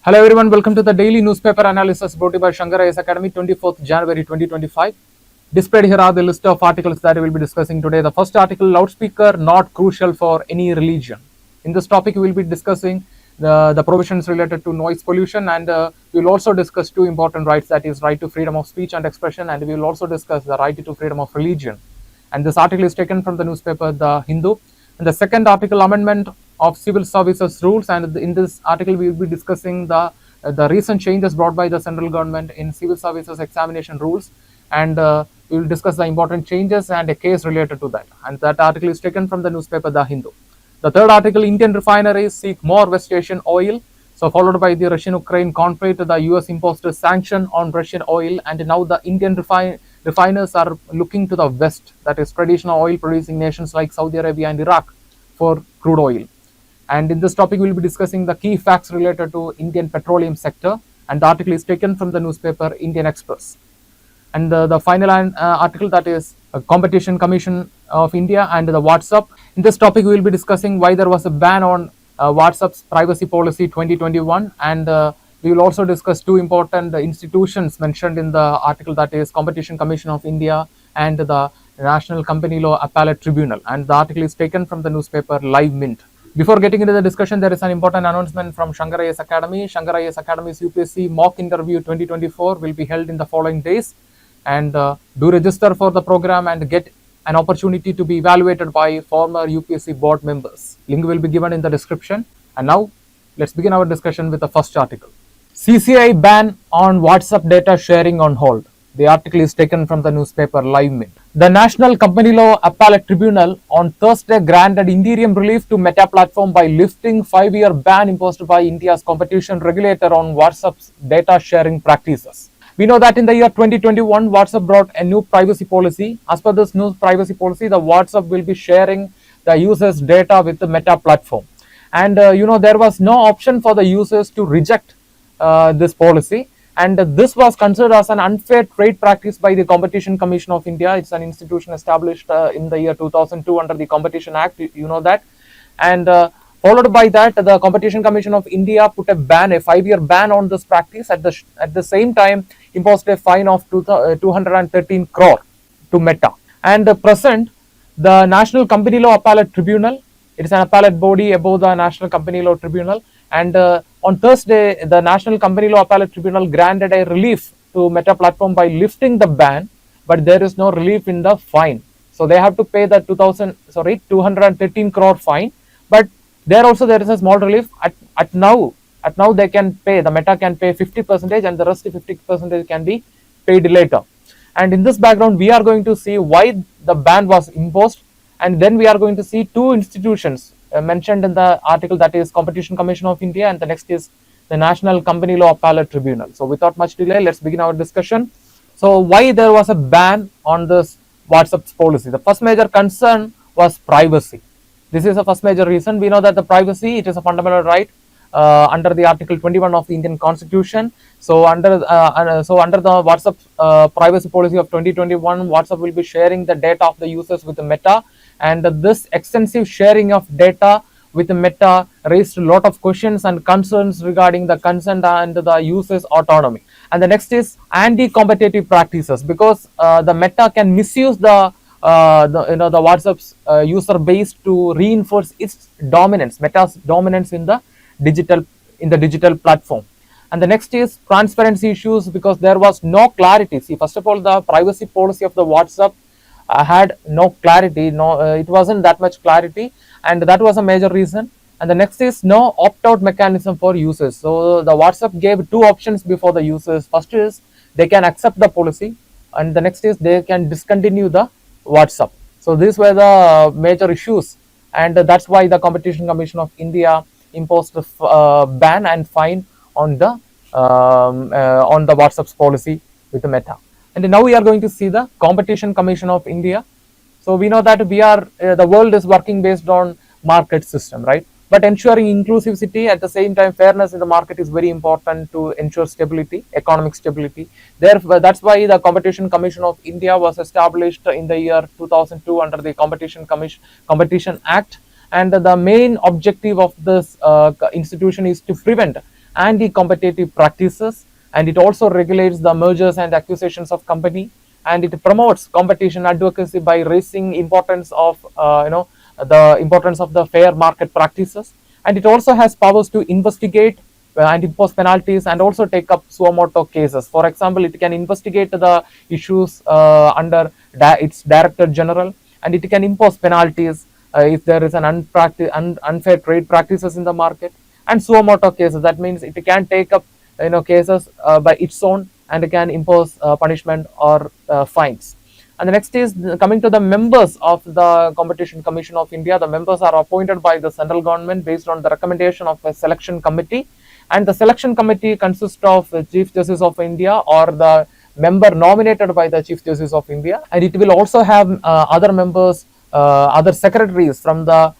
Hello everyone, welcome to the daily newspaper analysis brought to you by Shankar IAS Academy, 24th January 2025. Displayed here are the list of articles that we will be discussing today. The first article, loudspeaker not crucial for any religion. In this topic, we will be discussing the provisions related to noise pollution, and we will also discuss two important rights, that is right to freedom of speech and expression, and we will also discuss the right to freedom of religion. And this article is taken from the newspaper The Hindu. And the second article, amendment of civil services rules, and in this article we will be discussing the recent changes brought by the central government in civil services examination rules, and we will discuss the important changes and a case related to that, and that article is taken from the newspaper The Hindu. The third article, Indian refineries seek more West Asian oil. So followed by the Russian-Ukraine conflict, the US imposed a sanction on Russian oil, and now the Indian refiners are looking to the West, that is traditional oil producing nations like Saudi Arabia and Iraq, for crude oil. And in this topic, we will be discussing the key facts related to Indian petroleum sector, and the article is taken from the newspaper Indian Express. And the final article, that is Competition Commission of India and the WhatsApp. In this topic, we will be discussing why there was a ban on WhatsApp's privacy policy 2021, and we will also discuss two important institutions mentioned in the article, that is Competition Commission of India and the National Company Law Appellate Tribunal, and the article is taken from the newspaper Live Mint. Before getting into the discussion, there is an important announcement from Shankar IAS Academy. Shankar IAS Academy's UPSC mock interview 2024 will be held in the following days, and do register for the program and get an opportunity to be evaluated by former UPSC board members. Link will be given in the description. And now let's begin our discussion with the first article. CCI ban on WhatsApp data sharing on hold. The article is taken from the newspaper Live Mint. The National Company Law Appellate Tribunal on Thursday granted interim relief to Meta platform by lifting 5-year ban imposed by India's competition regulator on WhatsApp's data sharing practices. We know that in the year 2021, WhatsApp brought a new privacy policy. As per this new privacy policy, the WhatsApp will be sharing the users' data with the Meta platform. And there was no option for the users to reject this policy. And this was considered as an unfair trade practice by the Competition Commission of India. It's an institution established in the year 2002 under the Competition Act, you know that. And followed by that, the Competition Commission of India put a ban, a 5-year ban on this practice. At the same time, imposed a fine of 213 crore to Meta. And present, the National Company Law Appellate Tribunal, it is an appellate body above the National Company Law Tribunal, and on Thursday, the National Company Law Appellate Tribunal granted a relief to Meta platform by lifting the ban, but there is no relief in the fine. So they have to pay the 213 crore fine, but there is a small relief. At now they can pay, the Meta can pay 50%, and the rest 50% can be paid later. And in this background, we are going to see why the ban was imposed, and then we are going to see two institutions mentioned in the article, that is Competition Commission of India, and the next is the National Company Law Appellate Tribunal. So without much delay, let's begin our discussion. So why there was a ban on this WhatsApp's policy? The first major concern was privacy. This is the first major reason. We know that the privacy, it is a fundamental right under the Article 21 of the Indian Constitution. So under the WhatsApp privacy policy of 2021, WhatsApp will be sharing the data of the users with the Meta, and this extensive sharing of data with the Meta raised a lot of questions and concerns regarding the consent and the users' autonomy. And the next is anti-competitive practices, because the Meta can misuse the WhatsApp's user base to reinforce its dominance, Meta's dominance in the digital platform. And the next is transparency issues, because there was no clarity. See, first of all, the privacy policy of the WhatsApp had no clarity, it wasn't that much clarity, and that was a major reason. And the next is no opt-out mechanism for users. So the WhatsApp gave two options before the users. First is they can accept the policy, and the next is they can discontinue the WhatsApp. So these were the major issues, and that's why the Competition Commission of India imposed a ban and fine on the WhatsApp's policy with the Meta. And now we are going to see the Competition Commission of India. So we know that the world is working based on market system, right? But ensuring inclusivity, at the same time fairness in the market, is very important to ensure stability, economic stability. Therefore, that's why the Competition Commission of India was established in the year 2002 under the Competition Act. And the main objective of this institution is to prevent anti-competitive practices, and it also regulates the mergers and acquisitions of company, and it promotes competition advocacy by raising importance of the importance of the fair market practices, and it also has powers to investigate and impose penalties and also take up suo motu cases. For example, it can investigate the issues under its Director General, and it can impose penalties if there is an unfair trade practices in the market, and suo motu cases. That means it can take up cases by its own, and it can impose punishment or fines. And the next is coming to the members of the Competition Commission of India. The members are appointed by the central government based on the recommendation of a selection committee, and the selection committee consists of the Chief Justice of India or the member nominated by the Chief Justice of India, and it will also have other members, other secretaries from the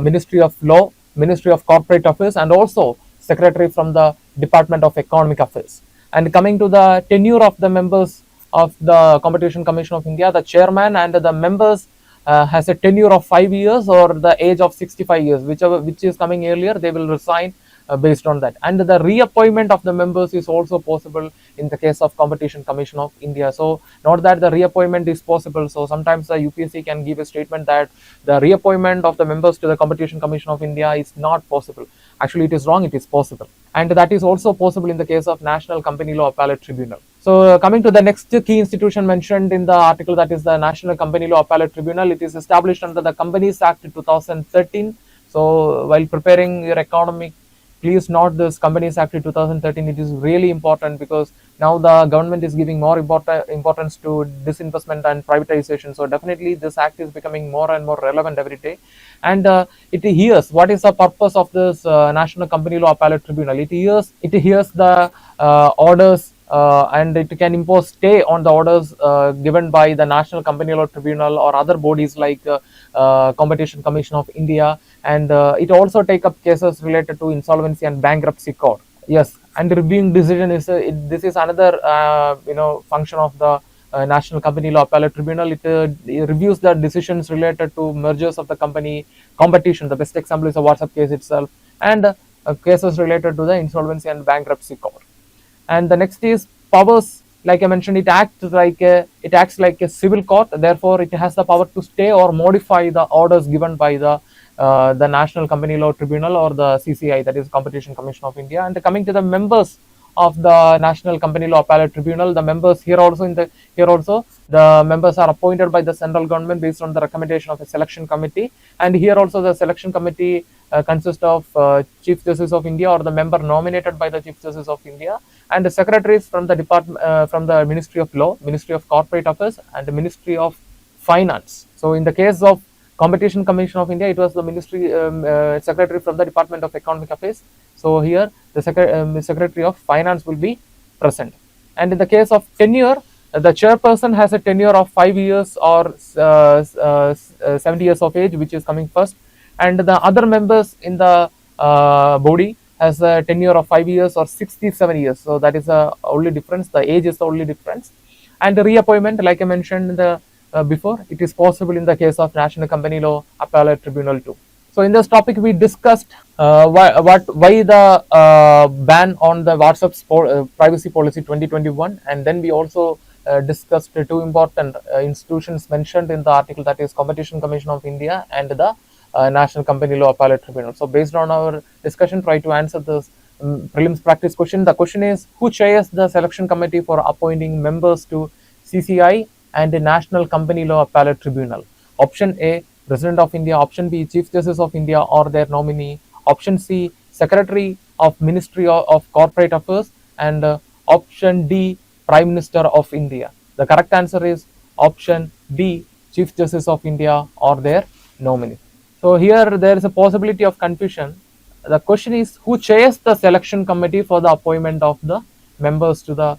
Ministry of Law, Ministry of Corporate Affairs, and also secretary from the Department of Economic Affairs. And coming to the tenure of the members of the Competition Commission of India, the chairman and the members has a tenure of 5 years or the age of 65 years, which is coming earlier, they will resign based on that. And the reappointment of the members is also possible in the case of Competition Commission of India. So not that the reappointment is possible, so sometimes the UPSC can give a statement that the reappointment of the members to the Competition Commission of India is not possible. Actually it is wrong, it is possible, and that is also possible in the case of National Company Law Appellate Tribunal. So coming to the next key institution mentioned in the article, that is the National Company Law Appellate Tribunal. It is established under the Companies Act 2013. So while preparing your economic, please note this Companies Act 2013. It is really important because now the government is giving more importance to disinvestment and privatization. So definitely this act is becoming more and more relevant every day. And it hears what is the purpose of this National Company Law Appellate Tribunal. It hears the orders and it can impose stay on the orders given by the National Company Law Tribunal or other bodies like Competition Commission of India, and it also take up cases related to insolvency and bankruptcy court. Yes, and reviewing decision is this is another function of the National Company Law Appellate Tribunal. It reviews the decisions related to mergers of the company, competition. The best example is the WhatsApp case itself, and cases related to the insolvency and bankruptcy court. And the next is powers. Like I mentioned, it acts like a civil court. Therefore, it has the power to stay or modify the orders given by the National Company Law Tribunal or the CCI, that is Competition Commission of India. And coming to the members of the National Company Law Appellate Tribunal, the members here also the members are appointed by the central government based on the recommendation of a selection committee. And here also the selection committee consists of Chief Justice of India or the member nominated by the Chief Justice of India, and the secretaries from the department from the Ministry of Law, Ministry of Corporate Affairs, and the Ministry of Finance. So in the case of Competition Commission of India, it was the ministry secretary from the Department of Economic Affairs. So here the Secretary of Finance will be present. And in the case of tenure, the chairperson has a tenure of 5 years or 70 years of age, which is coming first, and the other members in the body has a tenure of 5 years or 67 years. So that is the only difference. The age is the only difference. And the reappointment, like I mentioned in the before, it is possible in the case of National Company Law Appellate Tribunal too. So in this topic, we discussed why the ban on the WhatsApp privacy policy 2021, and then we also discussed two important institutions mentioned in the article, that is Competition Commission of India and the National Company Law Appellate Tribunal. So based on our discussion, try to answer this prelims practice question. The question is, who chairs the selection committee for appointing members to CCI and the National Company Law Appellate Tribunal? Option A, President of India. Option B, Chief Justice of India or their nominee. Option C, Secretary of Ministry of Corporate Affairs. And option D, Prime Minister of India. The correct answer is option B, Chief Justice of India or their nominee. So here there is a possibility of confusion. The question is, who chairs the selection committee for the appointment of the members to the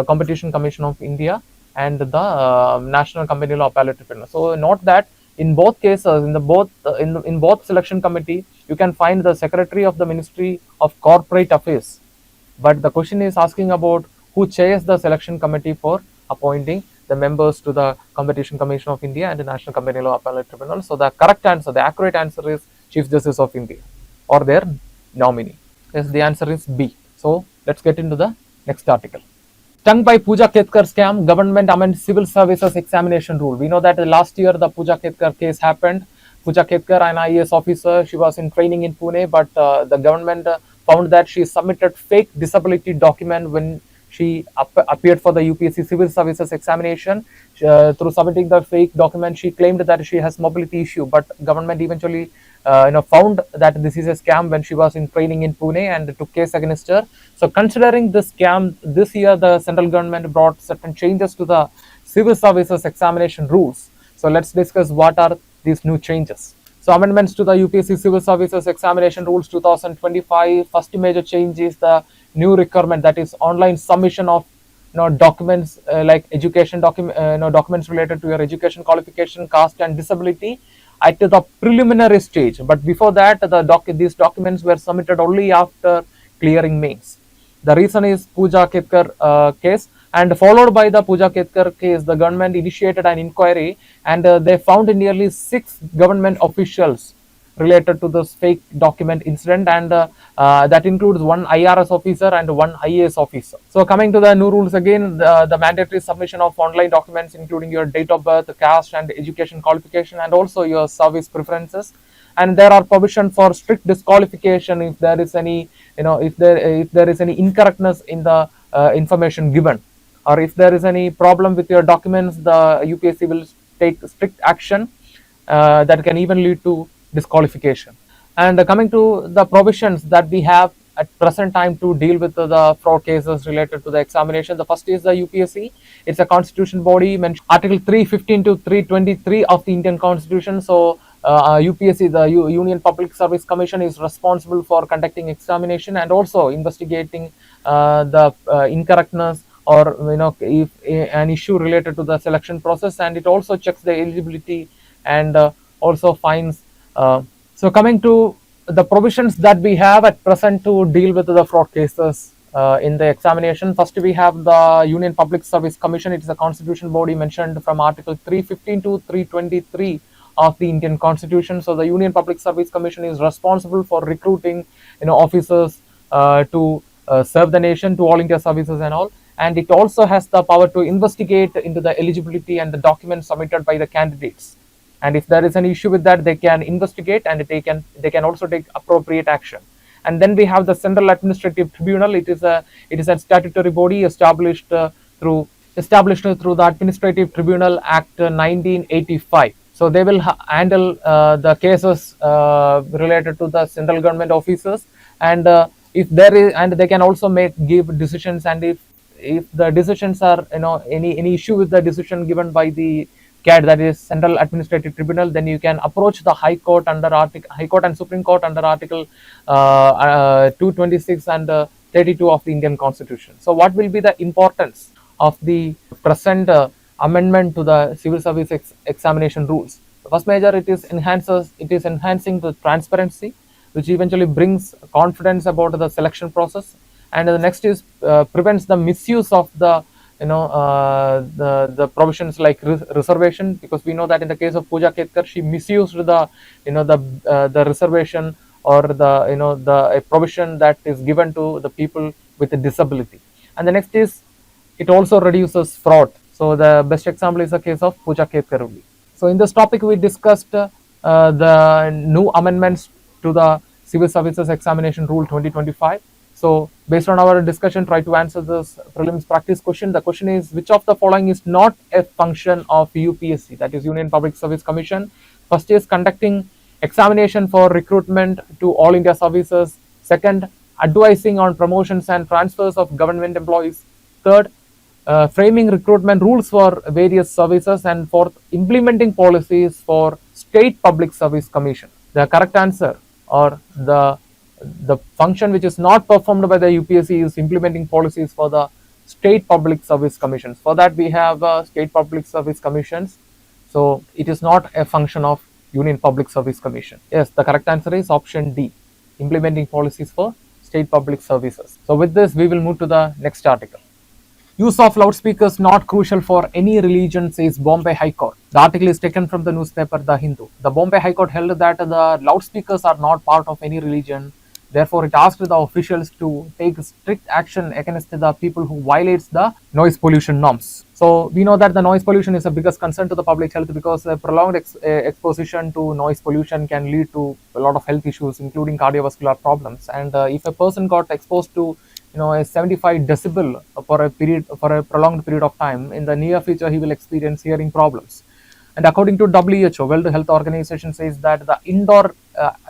Competition Commission of India and the National Company Law Appellate Tribunal? So note that in both cases, in both selection committee, you can find the Secretary of the Ministry of Corporate Affairs. But the question is asking about who chairs the selection committee for appointing the members to the Competition Commission of India and the National Company Law Appellate Tribunal. So the correct answer, the accurate answer is Chief Justice of India or their nominee. Yes, the answer is B. So let's get into the next article. Stung by Pooja Ketkar scam, government amends civil services examination rule. We know that last year the Pooja Ketkar case happened. Pooja Ketkar, an IAS officer, she was in training in Pune, but the government found that she submitted fake disability document when she appeared for the UPSC civil services examination. Through submitting the fake document, she claimed that she has mobility issue, but government eventually found that this is a scam when she was in training in Pune and took case against her. So considering this scam, this year the central government brought certain changes to the civil services examination rules. So let's discuss what are these new changes. So amendments to the UPSC Civil Services Examination Rules 2025. First major change is the new requirement, that is online submission of documents like education documents related to your education qualification, caste and disability at the preliminary stage. But before that, these documents were submitted only after clearing mains. The reason is Pooja Ketkar case, and followed by the Pooja Ketkar case, the government initiated an inquiry, and they found nearly 6 government officials related to this fake document incident, and that includes one IRS officer and one IAS officer. So coming to the new rules again, the mandatory submission of online documents including your date of birth, caste and education qualification, and also your service preferences. And there are provisions for strict disqualification if there is any, if there is any incorrectness in the information given, or if there is any problem with your documents, the UPSC will take strict action that can even lead to disqualification. And coming to the provisions that we have at present time to deal with the fraud cases related to the examination, the first is the UPSC. It's a constitution body, mentioned Article 315 to 323 of the Indian Constitution. So UPSC, the Union Public Service Commission, is responsible for conducting examination and also investigating the incorrectness or if an issue related to the selection process, and it also checks the eligibility and also finds. So coming to the provisions that we have at present to deal with the fraud cases in the examination, first we have the Union Public Service Commission. It is a constitution body mentioned from Article 315 to 323 of the Indian Constitution. So the Union Public Service Commission is responsible for recruiting officers to serve the nation, to all India services and all, and it also has the power to investigate into the eligibility and the documents submitted by the candidates. And if there is an issue with that, they can investigate and they can also take appropriate action. And then we have the Central Administrative Tribunal. It is a statutory body established through the Administrative Tribunal Act 1985. So they will handle the cases related to the central government officers, and if there is, and they can also give decisions, and if the decisions are any issue with the decision given by the CAT, that is Central Administrative Tribunal, then you can approach the High Court and Supreme Court under Article 226 and 32 of the Indian Constitution. So what will be the importance of the present amendment to the civil service examination rules? The first major, it is enhancing the transparency, which eventually brings confidence about the selection process. And the next is prevents the misuse of the the provisions like reservation, because we know that in the case of Pooja Ketkar, she misused the the reservation or the provision that is given to the people with a disability. And the next is, it also reduces fraud. So the best example is the case of Pooja Ketkar only. So in this topic we discussed the new amendments to the Civil Services Examination Rule 2025. So based on our discussion, try to answer this prelims practice question. The question is, which of the following is not a function of UPSC, that is Union Public Service Commission? First is conducting examination for recruitment to all India services. Second, advising on promotions and transfers of government employees. Third, framing recruitment rules for various services. And fourth, implementing policies for State Public Service Commission. The correct answer, or the function which is not performed by the UPSC, is implementing policies for the State Public Service Commissions. For that we have State Public Service Commissions. So it is not a function of Union Public Service Commission. Yes, the correct answer is option D, implementing policies for State Public Services. So with this we will move to the next article. Use of loudspeakers not crucial for any religion, says Bombay High Court. The article is taken from the newspaper The Hindu. The Bombay High Court held that the loudspeakers are not part of any religion. Therefore, it asked the officials to take strict action against the people who violates the noise pollution norms. So we know that the noise pollution is the biggest concern to the public health because prolonged exposition to noise pollution can lead to a lot of health issues, including cardiovascular problems. And if a person got exposed to a 75 decibel for a prolonged period of time, in the near future he will experience hearing problems. And according to WHO, World Health Organization says that the indoor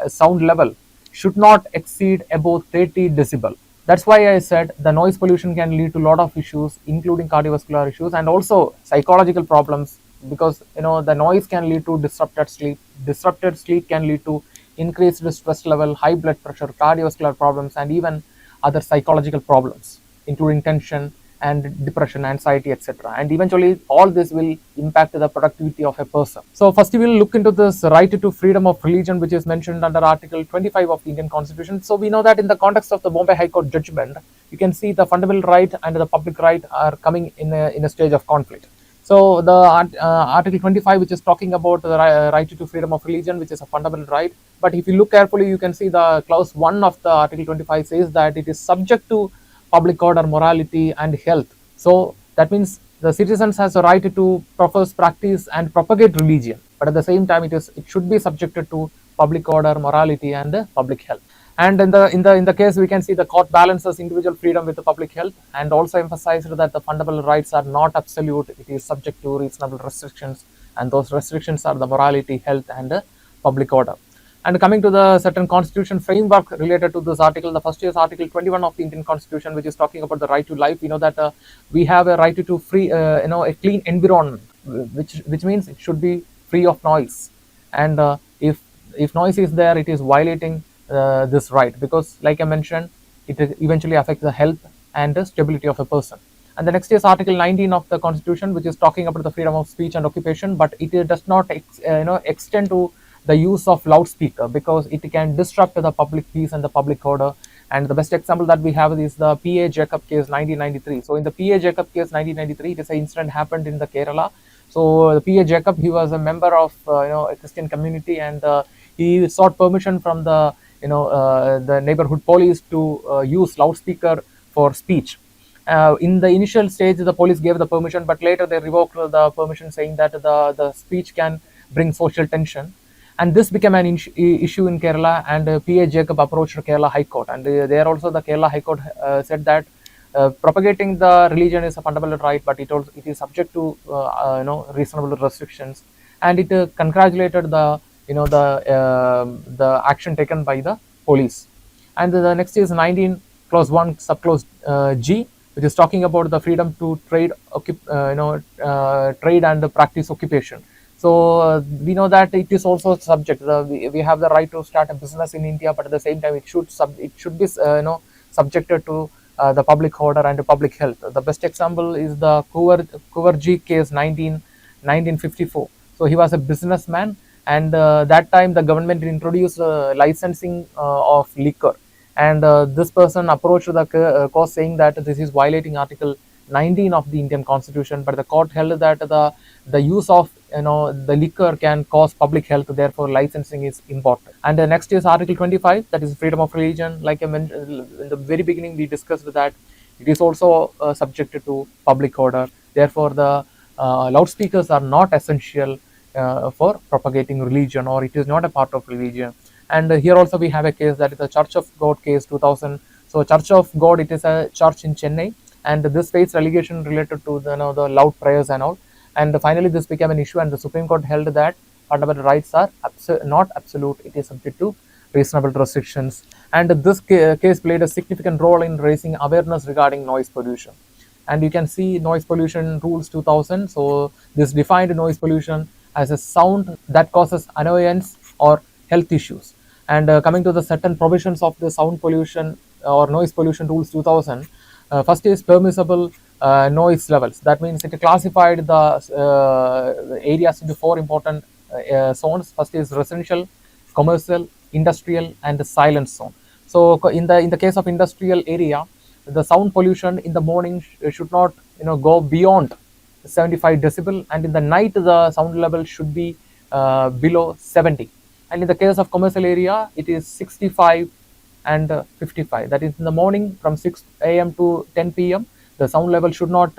sound level should not exceed above 30 decibel. That's why I said the noise pollution can lead to a lot of issues, including cardiovascular issues and also psychological problems, because the noise can lead to disrupted sleep. Disrupted sleep can lead to increased stress level, high blood pressure, cardiovascular problems, and even other psychological problems, including tension and depression, anxiety, etc. And eventually, all this will impact the productivity of a person. So, first, we will look into this right to freedom of religion, which is mentioned under Article 25 of the Indian Constitution. So, we know that in the context of the Bombay High Court judgment, you can see the fundamental right and the public right are coming in a stage of conflict. So, the Article 25, which is talking about the right to freedom of religion, which is a fundamental right. But if you look carefully, you can see the clause 1 of the Article 25 says that it is subject to public order, morality, and health. So that means the citizens has a right to profess, practice, and propagate religion. But at the same time, it should be subjected to public order, morality, and public health. And in the case, we can see the court balances individual freedom with the public health, and also emphasized that the fundamental rights are not absolute. It is subject to reasonable restrictions, and those restrictions are the morality, health, and public order. And coming to the certain constitution framework related to this article, the first is Article 21 of the Indian Constitution, which is talking about the right to life. We know that we have a right to free, a clean environment, which means it should be free of noise. And if noise is there, it is violating this right, because, like I mentioned, it eventually affects the health and the stability of a person. And the next is Article 19 of the Constitution, which is talking about the freedom of speech and occupation, but it does not extend to the use of loudspeaker, because it can disrupt the public peace and the public order. And the best example that we have is the P.A. Jacob case 1993. So in the P.A. Jacob case 1993, it is an incident happened in the Kerala. So the P.A. Jacob, he was a member of a Christian community, and he sought permission from the neighborhood police to use loudspeaker for speech. In the initial stage, the police gave the permission, but later they revoked the permission, saying that the speech can bring social tension. And this became an issue in Kerala, and P.A. Jacob approached Kerala High Court, and there also the Kerala High Court said that propagating the religion is a fundamental right, but it is subject to reasonable restrictions, and it congratulated the action taken by the police. And the next is 19 clause 1 subclause G, which is talking about the freedom to trade, trade and practice occupation. So we know that it is also subject. We have the right to start a business in India, but at the same time, it should be subjected to the public order and the public health. The best example is the Kuvarji case 1954. So he was a businessman, and that time the government introduced licensing of liquor, and this person approached the court saying that this is violating Article 19 of the Indian Constitution, but the court held that the use of the liquor can cause public health, therefore licensing is important. And the next is Article 25, that is freedom of religion. Like I mentioned in the very beginning, we discussed that it is also subjected to public order, therefore the loudspeakers are not essential for propagating religion, or it is not a part of religion. And here also we have a case, that is the Church of God case 2000. So Church of God, it is a church in Chennai, and this faced allegation related to the loud prayers and all. And finally, this became an issue, and the Supreme Court held that fundamental rights are not absolute; it is subject to reasonable restrictions. And this case played a significant role in raising awareness regarding noise pollution. And you can see noise pollution rules 2000. So this defined noise pollution as a sound that causes annoyance or health issues. And coming to the certain provisions of the sound pollution or noise pollution rules 2000. First is permissible noise levels. That means it classified the areas into 4 important zones. First is residential, commercial, industrial, and the silent zone. So in the case of industrial area, the sound pollution in the morning should not go beyond 75 decibel, and in the night the sound level should be below 70. And in the case of commercial area, it is 65 and 55. That is in the morning from 6 a.m. to 10 p.m. the sound level should not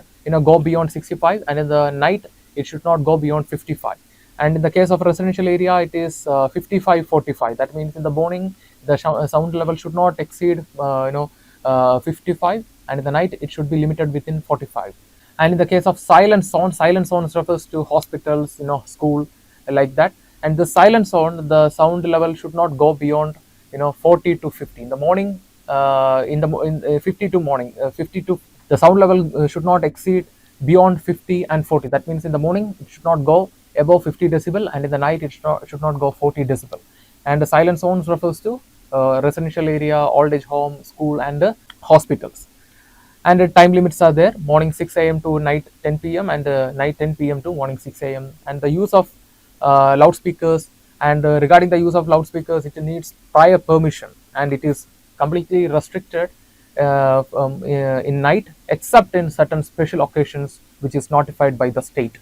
go beyond 65, and in the night it should not go beyond 55. And in the case of residential area, it is 55-45. That means in the morning the sound level should not exceed 55, and in the night it should be limited within 45. And in the case of silent zones refers to hospitals, school, like that. And the silent zone, the sound level should not go beyond 40 to 50 in the morning. In 50 to morning 50 to the sound level should not exceed beyond 50 and 40. That means in the morning it should not go above 50 decibel, and in the night it should not go 40 decibel. And the silent zones refers to residential area, old age home, school, and hospitals. And time limits are there: morning 6 a.m. to night 10 p.m. and night 10 p.m. to morning 6 a.m. And the use of loudspeakers, and regarding the use of loudspeakers, it needs prior permission, and it is completely restricted in night except in certain special occasions which is notified by the state.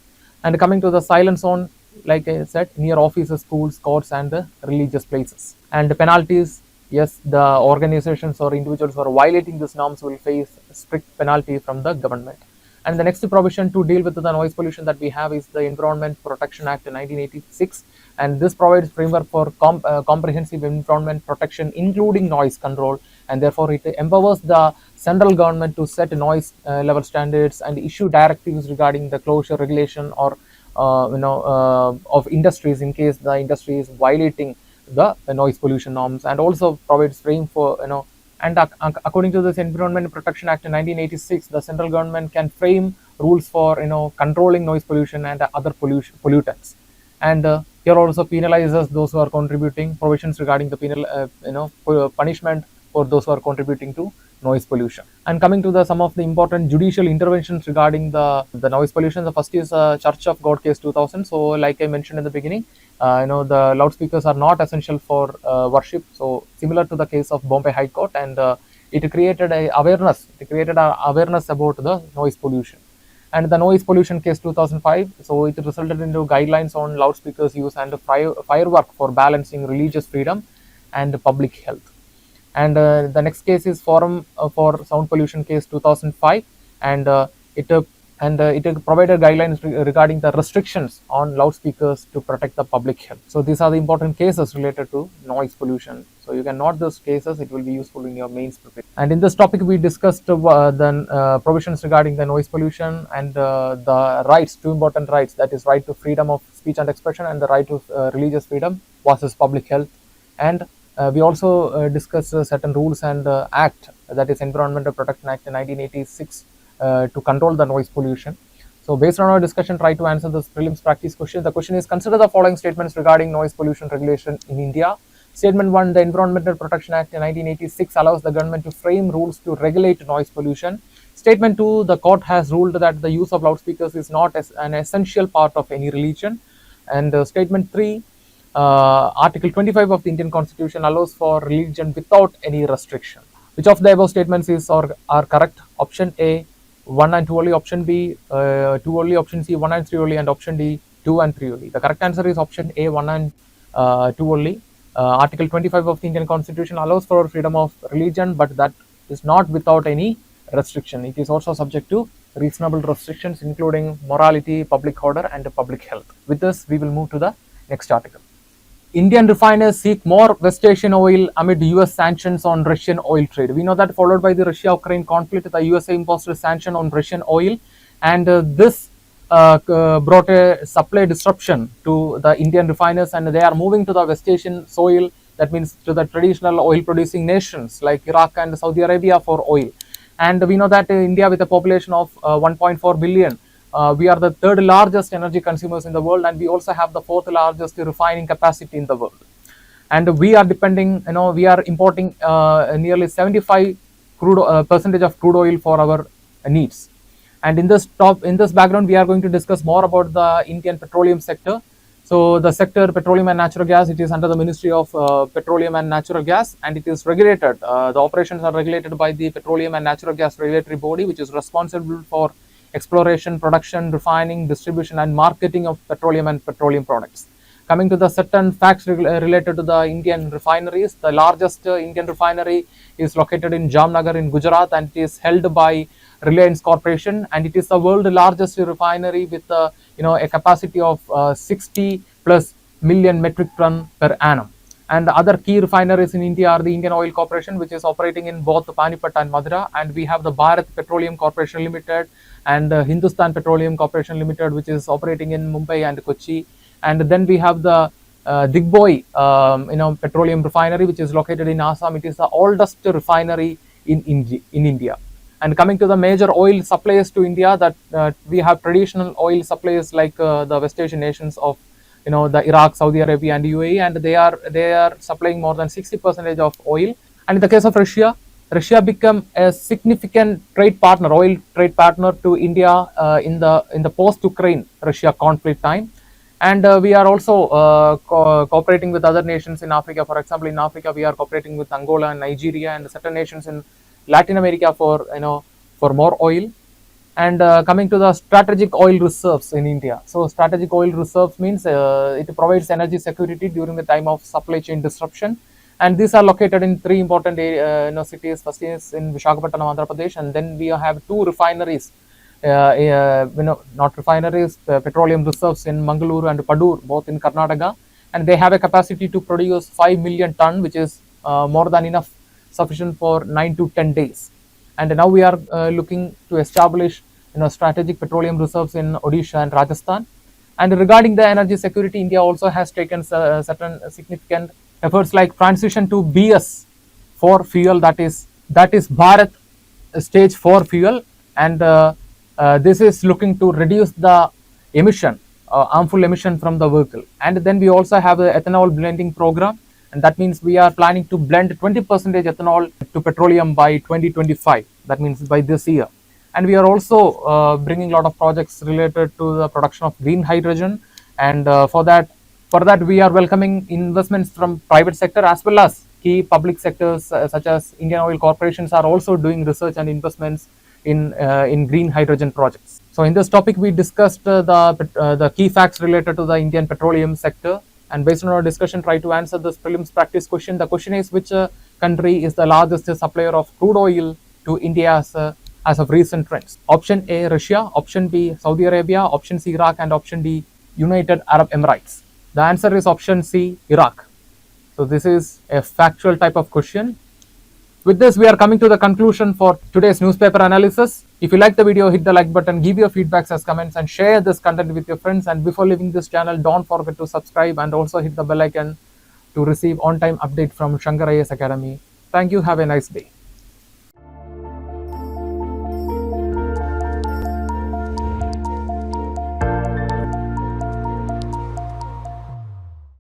And coming to the silent zone, like I said, near offices, schools, courts, and religious places. And the penalties: yes, the organizations or individuals who are violating these norms will face strict penalty from the government. And the next provision to deal with the noise pollution that we have is the Environment Protection Act 1986, and this provides framework for comprehensive environment protection, including noise control, and therefore it empowers the central government to set noise level standards and issue directives regarding the closure, regulation, or of industries in case the industry is violating the noise pollution norms, and also provides frame for and according to this Environment Protection Act 1986, the central government can frame rules for controlling noise pollution and other pollutants. And here also penalizes those who are contributing, provisions regarding the penal punishment for those who are contributing to noise pollution. And coming to the some of the important judicial interventions regarding the noise pollution, the first is Church of God case 2000. So like I mentioned in the beginning, the loudspeakers are not essential for worship. So similar to the case of Bombay High Court, and it created a awareness. It created a awareness about the noise pollution. And the noise pollution case 2005. So it resulted into guidelines on loudspeakers use and firework for balancing religious freedom and public health. And the next case is Forum for Sound Pollution case 2005, and it provided guidelines regarding the restrictions on loudspeakers to protect the public health. So these are the important cases related to noise pollution. So you can note those cases; it will be useful in your mains preparation. And in this topic, we discussed the provisions regarding the noise pollution and the rights, two important rights, that is right to freedom of speech and expression and the right to religious freedom versus public health. And we also discussed certain rules and act, that is Environmental Protection Act 1986, to control the noise pollution. So based on our discussion, try to answer this prelims practice question. The question is: consider the following statements regarding noise pollution regulation in India. Statement 1: the Environmental Protection Act 1986 allows the government to frame rules to regulate noise pollution. Statement 2: the court has ruled that the use of loudspeakers is not an essential part of any religion. And statement 3: Article 25 of the Indian Constitution allows for religion without any restriction. Which of the above statements are correct? Option A, 1 and 2 only. Option B, 2 only. Option C, 1 and 3 only. And option D, 2 and 3 only. The correct answer is option A, 1 and 2 only. Article 25 of the Indian Constitution allows for freedom of religion, but that is not without any restriction. It is also subject to reasonable restrictions, including morality, public order, and public health. With this, we will move to the next article. Indian refiners seek more West Asian oil amid US sanctions on Russian oil trade. We know that followed by the Russia-Ukraine conflict, the USA imposed a sanction on Russian oil, and this brought a supply disruption to the Indian refiners, and they are moving to the West Asian soil, that means to the traditional oil producing nations like Iraq and Saudi Arabia for oil. And we know that India, with a population of 1.4 billion, we are the third largest energy consumers in the world, and we also have the fourth largest refining capacity in the world. And we are depending, we are importing nearly 75% of crude oil for our needs. And in this background, we are going to discuss more about the Indian petroleum sector. So the sector petroleum and natural gas, it is under the Ministry of Petroleum and Natural Gas, and it is regulated. The operations are regulated by the Petroleum and Natural Gas Regulatory Body, which is responsible for exploration, production, refining, distribution, and marketing of petroleum and petroleum products. Coming to the certain facts related to the Indian refineries, the largest Indian refinery is located in Jamnagar in Gujarat, and it is held by Reliance Corporation, and it is the world largest refinery with a capacity of 60 plus million metric ton per annum. And the other key refineries in India are the Indian Oil Corporation, which is operating in both Panipat and Madura, and we have the Bharat Petroleum Corporation Limited and Hindustan Petroleum Corporation Limited, which is operating in Mumbai and Kochi. And then we have the Digboy, petroleum refinery, which is located in Assam. It is the oldest refinery in India. And coming to the major oil suppliers to India, that we have traditional oil suppliers like the West Asian nations of the Iraq, Saudi Arabia, and UAE, and they are supplying more than 60% of oil. And in the case of Russia, Russia became a significant trade partner, oil trade partner to India in the post-Ukraine Russia conflict time. And we are also cooperating with other nations in Africa. For example, in Africa, we are cooperating with Angola and Nigeria and certain nations in Latin America for more oil. And coming to the strategic oil reserves in India. So strategic oil reserves means it provides energy security during the time of supply chain disruption. And these are located in three important cities. First is in Visakhapatnam, Andhra Pradesh, and then we have two refineries. Not refineries, petroleum reserves in Mangaluru and Padur, both in Karnataka, and they have a capacity to produce 5 million ton, which is more than enough, sufficient for 9 to 10 days. And now we are looking to establish strategic petroleum reserves in Odisha and Rajasthan. And regarding the energy security, India also has taken certain significant efforts like transition to BS for fuel, that is Bharat stage 4 fuel, and this is looking to reduce the emission, harmful emission from the vehicle. And then we also have the ethanol blending program, and that means we are planning to blend 20% ethanol to petroleum by 2025. That means by this year. And we are also bringing a lot of projects related to the production of green hydrogen. And for that we are welcoming investments from private sector as well as key public sectors such as Indian oil corporations are also doing research and investments in green hydrogen projects. So in this topic, we discussed the key facts related to the Indian petroleum sector, and based on our discussion, try to answer this prelims practice question. The question is, which country is the largest supplier of crude oil to India as of recent trends? Option A, Russia. Option B, Saudi Arabia. Option C, Iraq. And option D, United Arab Emirates. The answer is option C, Iraq. So this is a factual type of question. With this, we are coming to the conclusion for today's newspaper analysis. If you like the video, hit the like button, give your feedbacks as comments, and share this content with your friends. And before leaving this channel, don't forget to subscribe and also hit the bell icon to receive on-time update from Shankar IAS Academy. Thank you. Have a nice day.